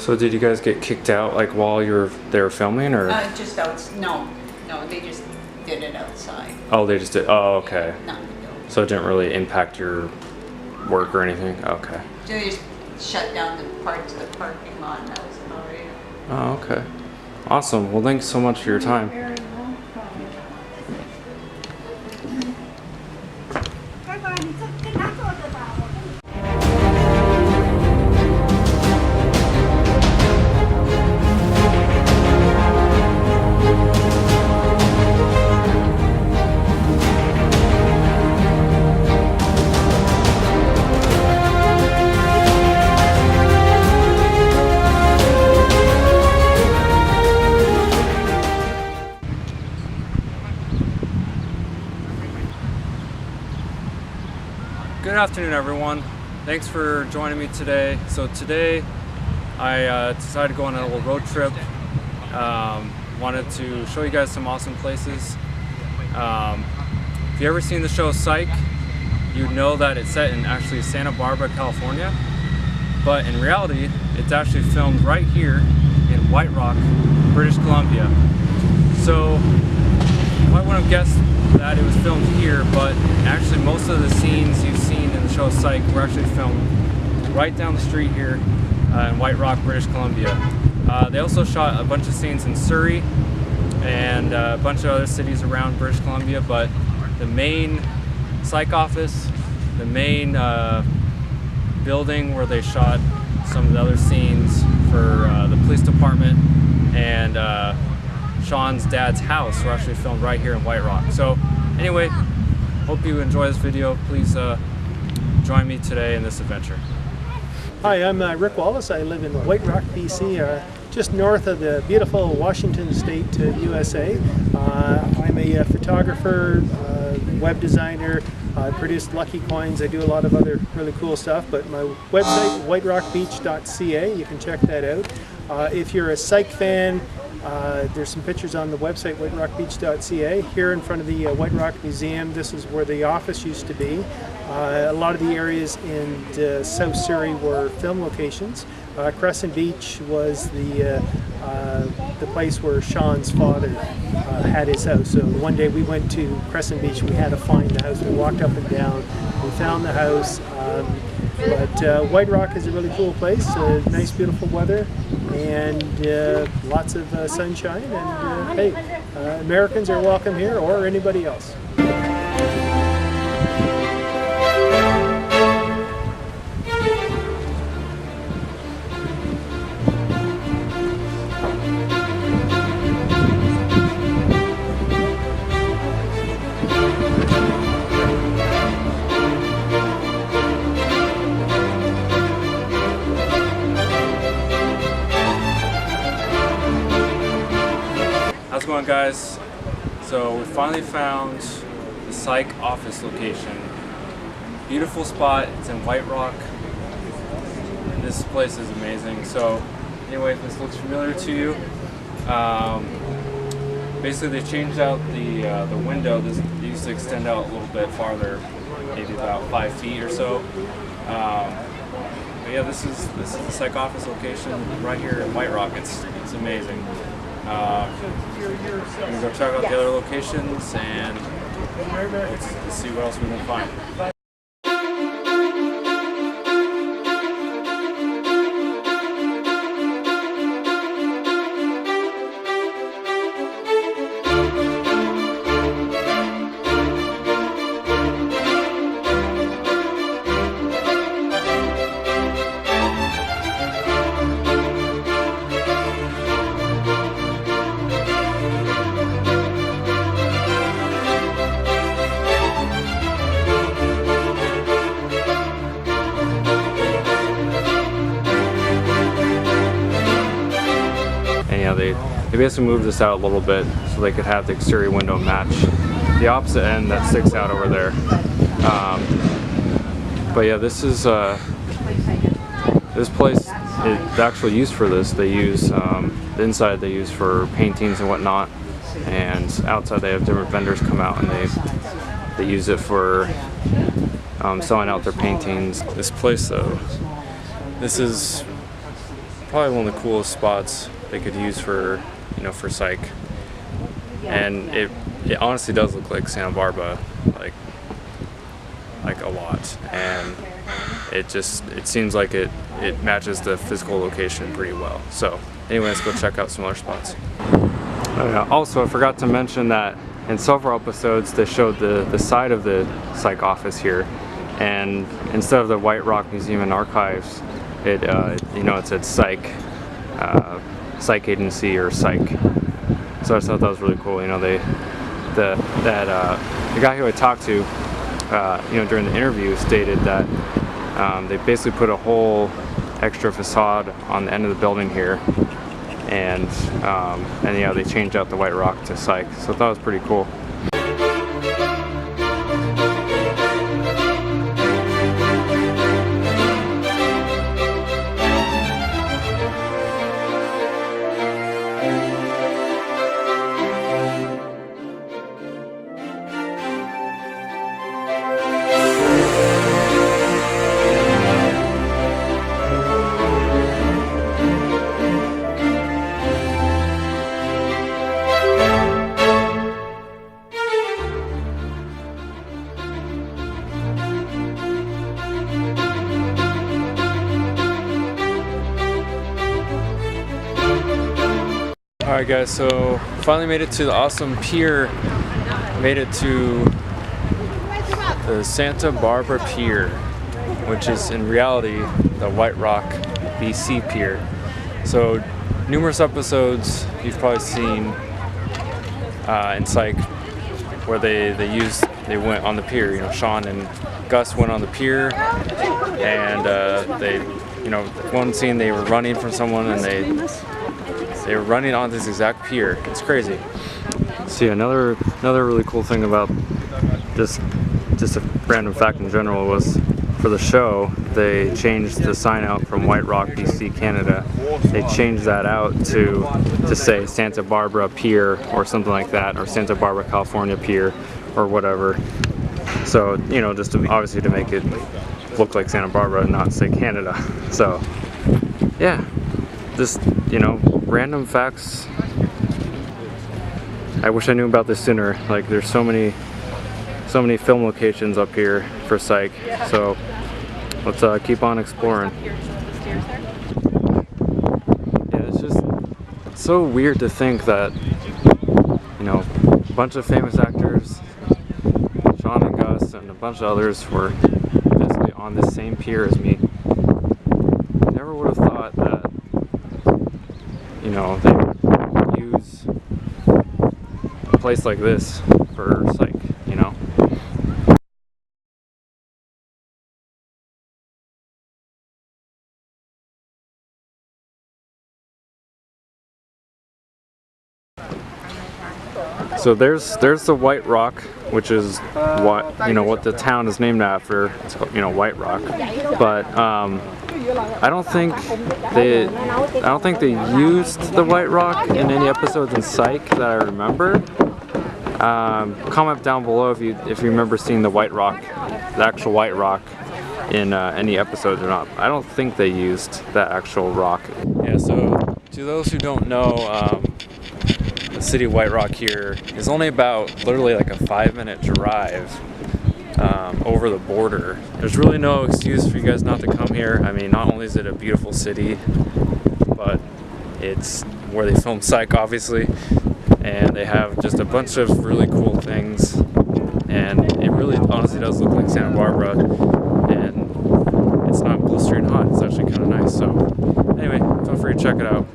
So did you guys get kicked out like while they were filming, or? Just out. No, they just did it outside. Oh, they just did. Oh, okay. Not so it didn't really impact your work or anything. Okay. They just shut down the parts of the parking lot. And that was about it. Oh, okay. Awesome. Well, thanks so much for your time. Good afternoon, everyone. Thanks for joining me today. So today I decided to go on a little road trip. Wanted to show you guys some awesome places. If you ever seen the show Psych, you know that it's set in actually Santa Barbara, California. But in reality, it's actually filmed right here in White Rock, British Columbia. So you might want to guess that it was filmed here, but actually most of the scenes you've seen in the show Psych were actually filmed right down the street here in White Rock, British Columbia. They also shot a bunch of scenes in Surrey and a bunch of other cities around British Columbia, but the main Psych office, the main building where they shot some of the other scenes for the police department and Shawn's dad's house were actually filmed right here in White Rock. So anyway, hope you enjoy this video. Please join me today in this adventure. Hi, I'm Ric Wallace. I live in White Rock, BC, just north of the beautiful Washington State, USA. I'm a photographer, web designer. I produce Lucky Coins. I do a lot of other really cool stuff, but my website, WhiteRockBeach.ca, you can check that out. If you're a Psych fan, there's some pictures on the website, WhiteRockBeach.ca. Here in front of the White Rock Museum, this is where the office used to be. A lot of the areas in South Surrey were film locations. Crescent Beach was the place where Shawn's father had his house. So one day we went to Crescent Beach, we had to find the house. We walked up and down, we found the house. But White Rock is a really cool place, nice beautiful weather, and lots of sunshine, and hey, Americans are welcome here, or anybody else. How's it going, guys? So we finally found the Psych office location. Beautiful spot. It's in White Rock. This place is amazing. So anyway, if this looks familiar to you, basically they changed out the window. This used to extend out a little bit farther, maybe about 5 feet or so. But yeah, this is the Psych office location right here in White Rock. It's amazing. We're going to go check out the other locations and let's see what else we can find. They basically moved this out a little bit so they could have the exterior window match the opposite end that sticks out over there. But yeah, this is this place. The actual use for this, they use the inside they use for paintings and whatnot, and outside they have different vendors come out and they use it for selling out their paintings. This place though, this is probably one of the coolest spots they could use for, you know, for Psych. And it honestly does look like Santa Barbara, like a lot. And it seems like it matches the physical location pretty well. So anyway, let's go check out some other spots. Oh yeah, also I forgot to mention that in several episodes they showed the side of the Psych office here, and instead of the White Rock Museum and Archives, it you know, it said Psych, Psych Agency or Psych. So I thought that was really cool. You know, the guy who I talked to, you know, during the interview stated that they basically put a whole extra facade on the end of the building here, and yeah, they changed out the White Rock to Psych. So I thought it was pretty cool. Alright guys, so finally made it to the awesome pier. Made it to the Santa Barbara Pier, which is in reality the White Rock BC Pier. So numerous episodes you've probably seen in Psych where they went on the pier. You know, Shawn and Gus went on the pier, and they, you know, one scene they were running from someone and they were running on this exact pier. It's crazy. See, another really cool thing about just a random fact in general was, for the show, they changed the sign out from White Rock, BC, Canada. They changed that out to say Santa Barbara Pier or something like that, or Santa Barbara, California Pier, or whatever. So, you know, just obviously to make it look like Santa Barbara and not say Canada. So, yeah, just, you know, random facts. I wish I knew about this sooner. Like, there's so many film locations up here for Psych. So let's keep on exploring. Yeah, it's just so weird to think that, you know, a bunch of famous actors, Shawn and Gus and a bunch of others, were basically on the same pier as me. Never would have thought that, you know, they would use a place like this for Psych, you know. So there's the White Rock, which is what, you know, what the town is named after. It's called, you know, White Rock. But I don't think they used the White Rock in any episodes in Psych that I remember. Comment down below if you remember seeing the White Rock, the actual White Rock, in any episodes or not. I don't think they used that actual rock. Yeah. So to those who don't know, the city of White Rock here is only about literally like a 5-minute drive over the border. There's really no excuse for you guys not to come here. I mean, not only is it a beautiful city, but it's where they filmed Psych, obviously, and they have just a bunch of really cool things, and it really honestly does look like Santa Barbara, and it's not blistering hot. It's actually kind of nice. So anyway, feel free to check it out.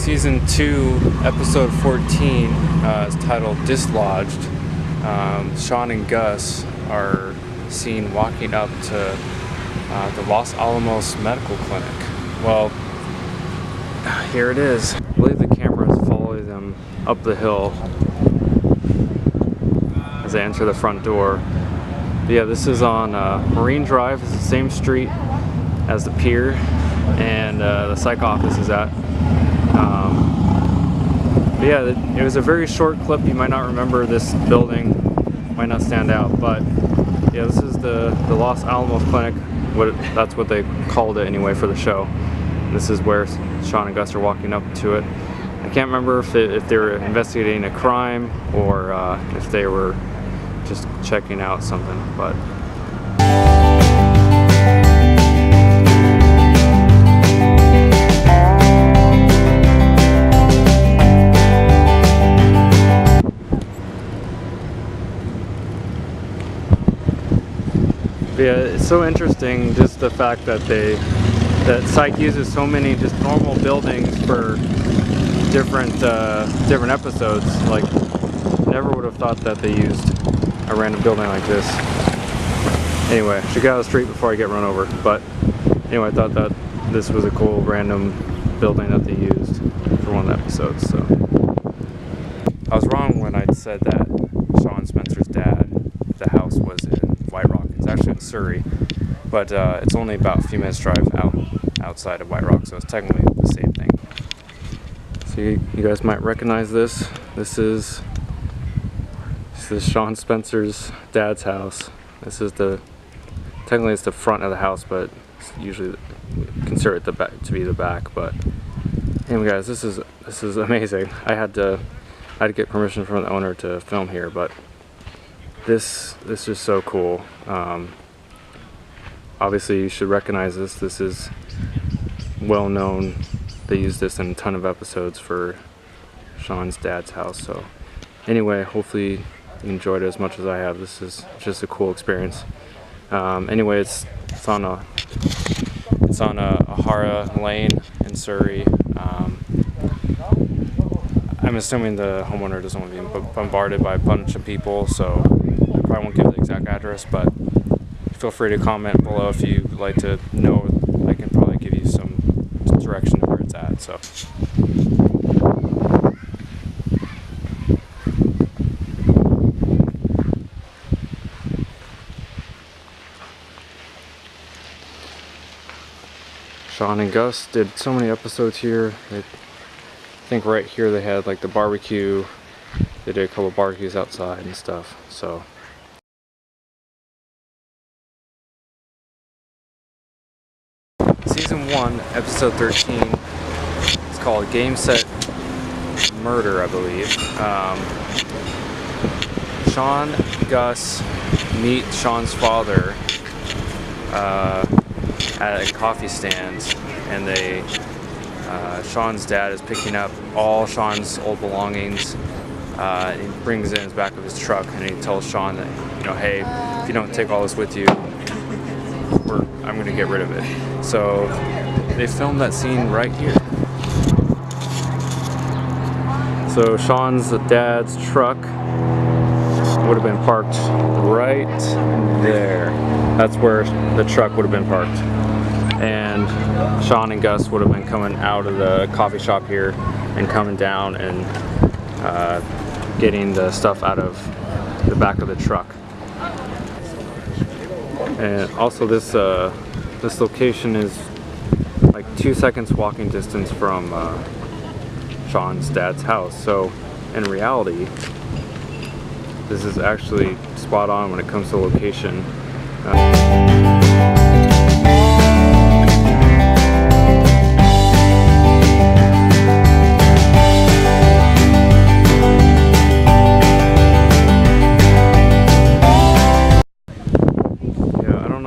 Season 2, Episode 14 is titled Dislodged. Shawn and Gus are seen walking up to the Los Alamos Medical Clinic. Well, here it is. I believe the cameras follow them up the hill as they enter the front door. But yeah, this is on Marine Drive. It's the same street as the Pier and the Psych office is at. But yeah, it was a very short clip. You might not remember this building, might not stand out, but yeah, this is the Los Alamos Clinic. That's what they called it anyway for the show. This is where Shawn and Gus are walking up to it. I can't remember if they were investigating a crime or if they were just checking out something, but yeah, it's so interesting just the fact that Psych uses so many just normal buildings for different episodes. Like, never would have thought that they used a random building like this. Anyway, I should get out of the street before I get run over. But anyway, I thought that this was a cool random building that they used for one of the episodes. So I was wrong when I said that Shawn Spencer's dad, the house was in White Rock. It's actually in Surrey, but it's only about a few minutes drive outside of White Rock, so it's technically the same thing. So you guys might recognize this. This is Shawn Spencer's dad's house. This is technically it's the front of the house, but it's usually consider it to be the back. But anyway, guys, this is amazing. I had to get permission from the owner to film here, but this is so cool. Obviously, you should recognize this. This is well known. They use this in a ton of episodes for Shawn's dad's house. So anyway, hopefully you enjoyed it as much as I have. This is just a cool experience. Anyway, it's on a Hara Lane in Surrey. I'm assuming the homeowner doesn't want to be bombarded by a bunch of people, so I probably won't give the exact address, but feel free to comment below if you'd like to know. I can probably give you some direction of where it's at. So Shawn and Gus did so many episodes here. I think right here they had like the barbecue. They did a couple of barbecues outside and stuff. So Season 1, Episode 13. It's called Game Set Murder, I believe. Shawn, Gus meet Shawn's father at a coffee stand, and Shawn's dad is picking up all Shawn's old belongings. And he brings it in the back of his truck, and he tells Shawn that, hey, if you don't take all this with you, I'm going to get rid of it. So they filmed that scene right here. So Shawn's dad's truck would have been parked right there. That's where the truck would have been parked. And Shawn and Gus would have been coming out of the coffee shop here and coming down and getting the stuff out of the back of the truck. And also this location is like 2 seconds walking distance from Shawn's dad's house. So in reality, this is actually spot on when it comes to location.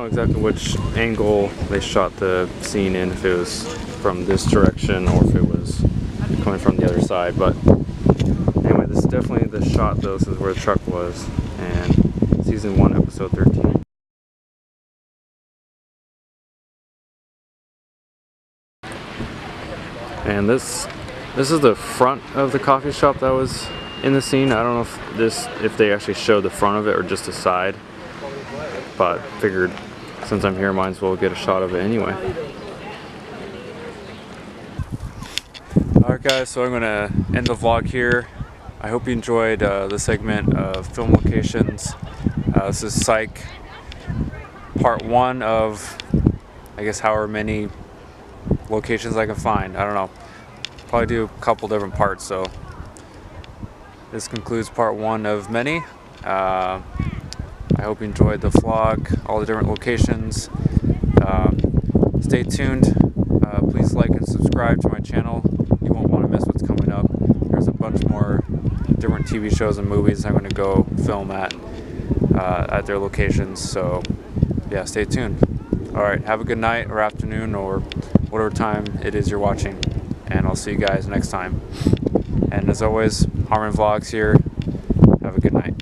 Exactly which angle they shot the scene in, if it was from this direction or if it was coming from the other side. But anyway, this is definitely the shot though. This is where the truck was, and Season 1, Episode 13. And this This is the front of the coffee shop that was in the scene. I don't know if they actually showed the front of it or just the side, but figured since I'm here, might as well get a shot of it anyway. Alright guys, so I'm gonna end the vlog here. I hope you enjoyed the segment of film locations. This is Psych, part 1 of, I guess, however many locations I can find. I don't know. Probably do a couple different parts, so this concludes part 1 of many. I hope you enjoyed the vlog, all the different locations. Stay tuned. Please like and subscribe to my channel. You won't want to miss what's coming up. There's a bunch more different TV shows and movies I'm going to go film at their locations. So yeah, stay tuned. Alright, have a good night or afternoon or whatever time it is you're watching. And I'll see you guys next time. And as always, Harmon Vlogs here. Have a good night.